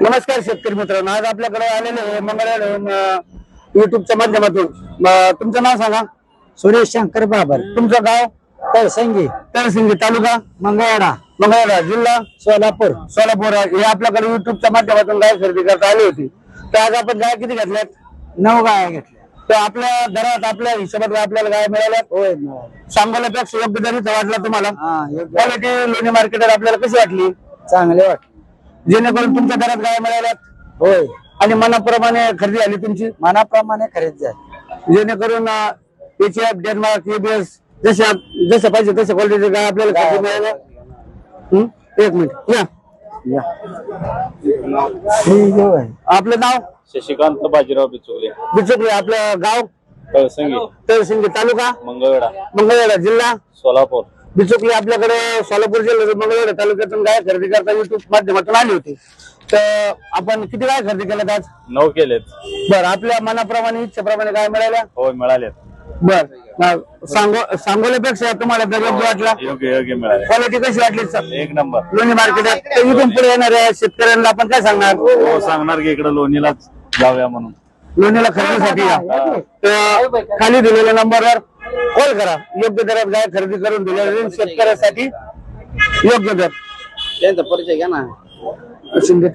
नमस्कार शेतकरी मित्रांनो, आज आपल्याकडे आलेले मंगळवार युट्यूबच्या माध्यमातून तुमचं नाव सांगा. सुरेश शंकर बाबर, तुमचं गाव? तळसंगी, तळसिंगी, तालुका मंगळवाडा, मंगळवेढा, जिल्हा सोलापूर. सोलापूर. हे आपल्याकडे युट्यूबच्या माध्यमातून गाय खरेदी करता आली होती. तर आज आपण गाय किती घेतल्यात? 9 गाया घेतल्या. तर आपल्या दरात आपल्या हिशोबात आपल्याला गाय मिळाल्यात? होय. सांगोल्यापेक्षा योग्य दरीचा वाटला तुम्हाला? योग्य. क्वालिटी लोणी मार्केटवर आपल्याला कशी वाटली? चांगले वाटले. जेणेकरून तुमच्या दरात गाय मिळाल्यात होय. आणि मनाप्रमाणे खरेदी झाली तुमची? मनाप्रमाणे खरेदी झाली. जेणेकरून एचएफ, डेन्मार्क, एबीएस जसं पाहिजे तशा क्वालिटीची गाय आपल्याला खरेदी मिळाल्या. एक मिनिट या. आपलं नाव? शशिकांत बाजीराव बिचुकले, बिचुकले. आपलं गाव? तळसंगी, तळसिंगी, तालुका मंगळवेढा, मंगळवेढा, जिल्हा सोलापूर. बिचुकले आपल्याकडे सोलापूर जिल्ह्यात मंगळवेढा तालुक्यातून गाय खरेदी करता युट्यूब माध्यमातून आली होती. तर आपण किती गाय खरेदी केल्यात आज? 9 केलेत. बर, आपल्या मनाप्रमाणे इच्छेप्रमाणे गाय मिळाल्या? होय, मिळालेत. बर. सांगोल्यापेक्षा तुम्हाला दर योग्य वाटला? योग्य मिळाले. क्वालिटी कशी वाटली? 1 नंबर. लोणी मार्केटात इथून पुढे येणाऱ्या शेतकऱ्यांना आपण काय सांगणार? हो, सांगणार की इकडे लोणीलाच जाऊया म्हणून. लोणीला खरेदीसाठी या. तर खाली दिलेल्या नंबरवर कॉल करा. योग्य दरात गाय खरेदी करून दिलेल्या शेतकऱ्यासाठी योग्य दर. त्यांचा परिचय घ्या ना. शिंदे.